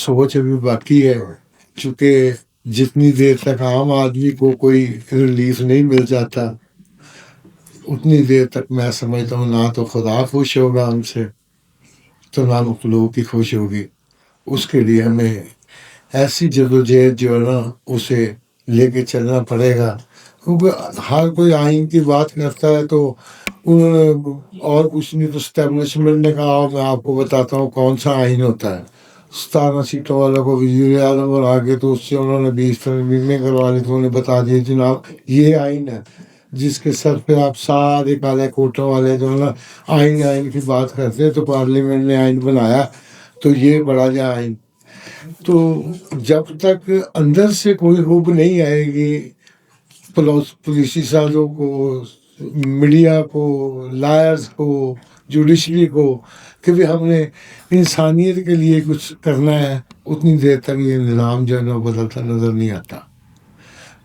سوچ ابھی باقی ہے، چونکہ جتنی دیر تک عام آدمی کو کوئی ریلیف نہیں مل جاتا اتنی دیر تک میں سمجھتا ہوں نہ تو خدا خوش ہوگا ہم سے تو نہ مخلوق کی خوش ہوگی۔ اس کے لیے ہمیں ایسی جدوجہد جو ہے نا اسے لے کے چلنا پڑے گا، کیونکہ ہر کوئی آئین کی بات کرتا ہے تو انہوں نے اور کچھ نہیں تو اسٹیبلشمنٹ نے کہا میں آپ کو بتاتا ہوں کون سا آئین ہوتا ہے۔ 17 سیٹوں والوں کو وزیر اعظم اور آگے تو اس سے انہوں نے 20 ترمیمیں کروا لی تو انہوں نے بتا دیا جناب یہ آئین ہے، جس کے سر پہ آپ سارے کالے کوٹوں والے جو ہے نا آئین کی بات کرتے ہیں، تو پارلیمنٹ نے آئین بنایا تو یہ بڑا جا آئین۔ تو جب تک اندر سے کوئی حب نہیں آئے گی پولیسی سازوں کو، میڈیا کو، لائرز کو، جوڈیشری کو کہ بھی ہم نے انسانیت کے لیے کچھ کرنا ہے، اتنی دیر تک یہ نظام جو ہے نا بدلتا نظر نہیں آتا۔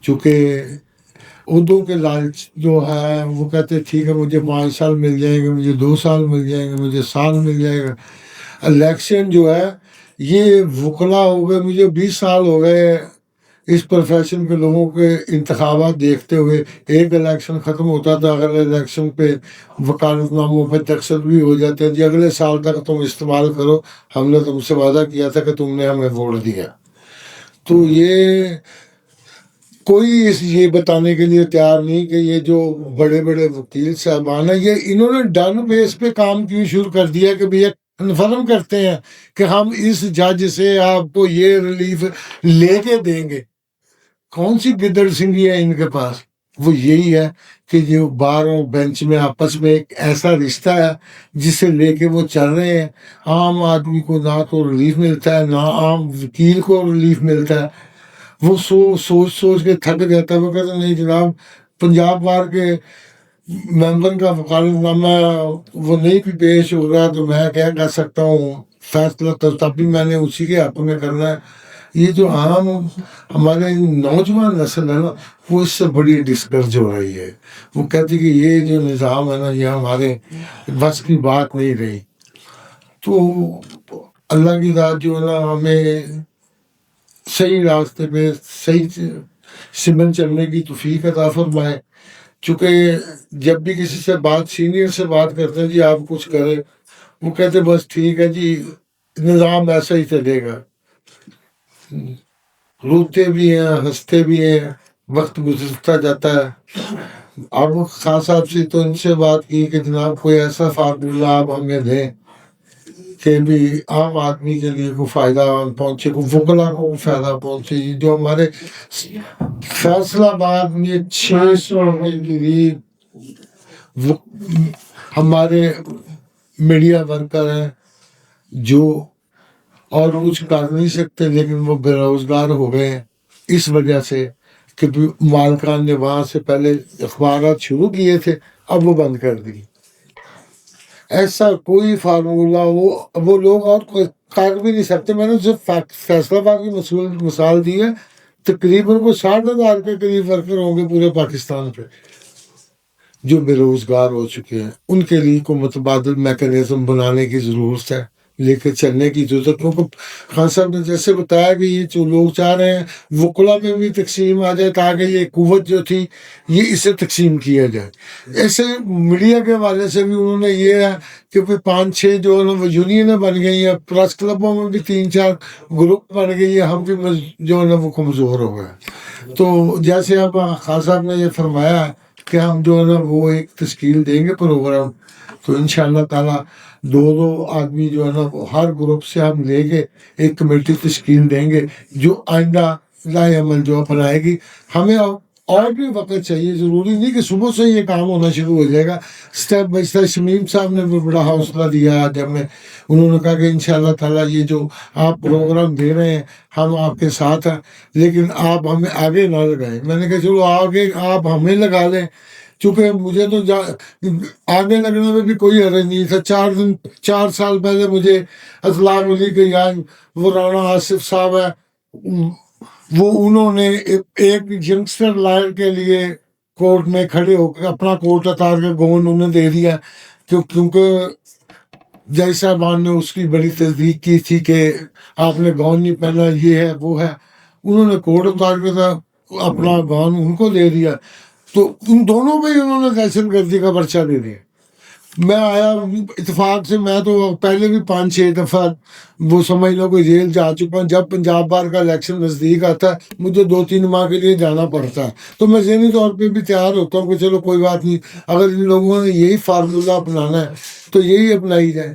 چونکہ اردو کے لالچ جو ہے وہ کہتے ہیں ٹھیک ہے مجھے 5 سال مل جائیں گے، مجھے 2 سال مل جائیں گے، مجھے سال مل جائے گا۔ الیکشن جو ہے یہ وکلا ہو گئے، مجھے 20 سال ہو گئے اس پروفیشن کے لوگوں کے انتخابات دیکھتے ہوئے۔ ایک الیکشن ختم ہوتا تھا، اگر الیکشن پہ وکالت ناموں پہ دستخط بھی ہو جاتے ہیں جی اگلے سال تک تم استعمال کرو، ہم نے تم سے وعدہ کیا تھا کہ تم نے ہمیں ووٹ دیا۔ تو یہ کوئی یہ بتانے کے لیے تیار نہیں کہ یہ جو بڑے بڑے وکیل صاحبان ہیں یہ انہوں نے ڈن بیس پہ کام کیوں شروع کر دیا کہ بھیا کنفرم کرتے ہیں کہ ہم اس جج سے آپ کو یہ ریلیف لے کے دیں گے۔ کون سی گدڑ سنگھی ہے ان کے پاس؟ وہ یہی ہے کہ جو بار اور بینچ میں آپس میں ایک ایسا رشتہ ہے جسے لے کے وہ چل رہے ہیں۔ عام آدمی کو نہ تو ریلیف ملتا ہے، نہ عام وکیل کو ریلیف ملتا ہے۔ وہ سوچ کے تھک جاتا ہے، وہ کہتے ہیں نہیں جناب پنجاب بار کے ممبر کا وکالت نامہ وہ نہیں بھی پیش ہو رہا تو میں کیا کر سکتا ہوں، فیصلہ تو تب بھی میں نے اسی کے حق میں کرنا ہے۔ یہ جو عام ہمارے نوجوان نسل ہے نا وہ اس سے بڑی ڈسکرج ہو رہی ہے، وہ کہتی کہ یہ جو نظام ہے نا یہ ہمارے بس کی بات نہیں رہی۔ تو اللہ کی ذات جو ہے نا ہمیں صحیح راستے پہ صحیح سمن چلنے کی توفیق عطا فرمائے۔ چونکہ جب بھی کسی سے سینئر سے بات کرتے ہیں جی آپ کچھ کریں، وہ کہتے بس ٹھیک ہے جی نظام ایسا ہی چلے گا، روتے بھی ہیں ہنستے بھی ہیں، وقت گزرتا جاتا ہے۔ اب خان صاحب سے تو ان سے بات کی کہ جناب کوئی ایسا فارمولہ آپ ہمیں دیں کہ بھی عام آدمی کے لیے کوئی فائدہ پہنچے، کوئی وکلا کو فائدہ پہنچے۔ جو ہمارے فیصلہ آباد میں 600 کے قریب ہمارے میڈیا ورکر ہیں جو اور کچھ کر نہیں سکتے لیکن وہ بے روزگار ہو گئے ہیں اس وجہ سے کہ مالکان نے وہاں سے پہلے اخبارات شروع کیے تھے اب وہ بند کر دی۔ ایسا کوئی فارمولہ وہ لوگ اور کر بھی نہیں سکتے۔ میں نے صرف فیصلہ آباد کی مثال دی ہے، تقریباً کوئی 60,000 کے قریب ورکر ہوں گے پورے پاکستان پہ جو بے روزگار ہو چکے ہیں۔ ان کے لیے کوئی متبادل میکانزم بنانے کی ضرورت ہے، لے کے چلنے کی ضرورت۔ کیونکہ خان صاحب نے جیسے بتایا کہ یہ جو لوگ چاہ رہے ہیں وکلا میں بھی تقسیم آ جائے تاکہ یہ قوت جو تھی یہ اسے تقسیم کیا جائے۔ ایسے میڈیا کے حوالے سے بھی انہوں نے یہ ہے کہ 5-6 جو یونینیں بن گئی ہیں، پریس کلبوں میں بھی 3-4 گروپ بن گئی ہیں، ہم بھی جو ہے نا وہ کمزور ہو گئے۔ تو جیسے اب خان صاحب نے یہ فرمایا کہ ہم جو ہے نا وہ ایک تشکیل دیں گے پروگرام، تو انشاءاللہ تعالیٰ 2 آدمی جو ہے نا ہر گروپ سے ہم لے کے ایک کمیٹی تشکیل دیں گے جو آئندہ لاہ عمل جو اپنائے گی۔ ہمیں اور بھی وقت چاہیے، ضروری نہیں کہ صبح سے یہ کام ہونا شروع ہو جائے گا، اسٹیپ بائی اسٹیپ۔ شمیم صاحب نے بھی بڑا حوصلہ دیا آج ہمیں، انہوں نے کہا کہ انشاءاللہ تعالیٰ یہ جو آپ پروگرام دے رہے ہیں ہم آپ کے ساتھ ہیں لیکن آپ ہمیں آگے نہ لگائیں۔ میں نے کہا چلو آگے آپ ہمیں لگا لیں، چونکہ مجھے تو آگے لگنے میں بھی کوئی حرج نہیں تھا۔ 4 سال پہلے مجھے اطلاع ملی کہ یہاں وہ رانا آصف صاحب ہے، وہ انہوں نے ایک ینگسٹر لائر کے لیے کورٹ میں کھڑے ہو کے اپنا کوٹ اتار کے گون انہیں دے دیا کیونکہ جج صاحبان نے اس کی بڑی تصدیق کی تھی کہ آپ نے گاؤن نہیں پہنا، یہ ہے وہ ہے، انہوں نے کوٹ اتار کے تھا اپنا گاؤن ان کو دے دیا، تو ان دونوں پہ ہی انہوں نے دہشت گردی کا پرچہ دے دیا۔ میں آیا اتفاق سے، میں تو پہلے بھی 5-6 دفعہ وہ سمجھ لو کوئی جیل جا چکا ہوں۔ جب پنجاب بار کا الیکشن نزدیک آتا ہے مجھے 2-3 ماہ کے لیے جانا پڑتا ہے، تو میں ذہنی طور پہ بھی تیار ہوتا ہوں کہ چلو کوئی بات نہیں، اگر ان لوگوں نے یہی فارمولہ اپنانا ہے تو یہی اپنائی جائے۔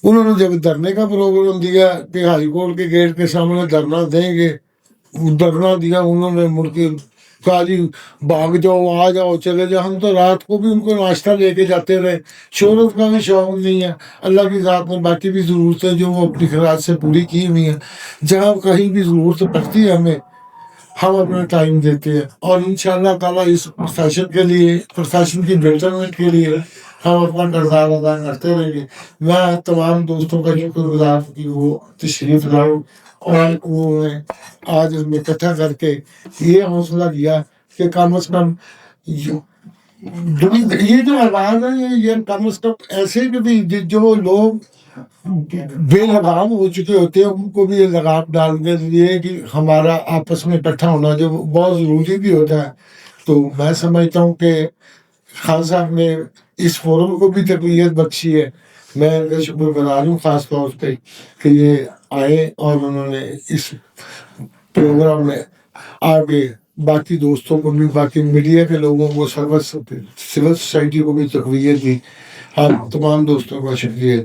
انہوں نے جب دھرنے کا پروگرام دیا کہ ہائی کورٹ کے گیٹ کے سامنے دھرنا دیں گے، دھرنا دیا، انہوں نے مڑ کے کہا جی بھاگ جاؤ، آ جاؤ، چلے جاؤ۔ ہم تو رات کو بھی ان کو ناشتہ لے کے جاتے رہے۔ شہرت کا بھی شوق نہیں ہے، اللہ کی ذات میں باقی بھی ضرورتیں جو وہ اپنی خراج سے پوری کی ہوئی ہیں، جہاں کہیں بھی ضرورت پڑتی ہے ہمیں، ہم اپنا ٹائم دیتے ہیں، اور انشاءاللہ تعالیٰ اس پروفیشن کے لیے، پروفیشن کی بیٹرمنٹ کے لیے ہم اپنا کردار ادا کرتے رہیں گے۔ میں تمام دوستوں کا شکر گزار ہوں کہ وہ تشریف لائے اور انہوں نے آج ہمیں اکٹھا کر کے یہ حوصلہ دیا کہ کم از کم یہ جو آواز ہے یہ کم از کم ایسے بھی جو لوگ بے لگام ہو چکے ہوتے ہیں ان کو بھی یہ لگام ڈالنے کے لیے کہ ہمارا آپس میں اکٹھا ہونا جو بہت ضروری بھی ہوتا ہے۔ تو میں سمجھتا ہوں کہ خان صاحب نے اس فورم کو بھی تقویت بخشی ہے، میں ان کا شکر گزار ہوں خاص طور پہ کہ یہ آئے اور انہوں نے اس پروگرام میں آگے باقی دوستوں کو بھی، باقی میڈیا کے لوگوں کو، سول سوسائٹی کو بھی تقویت دی۔ ہم تمام دوستوں کا شکریہ۔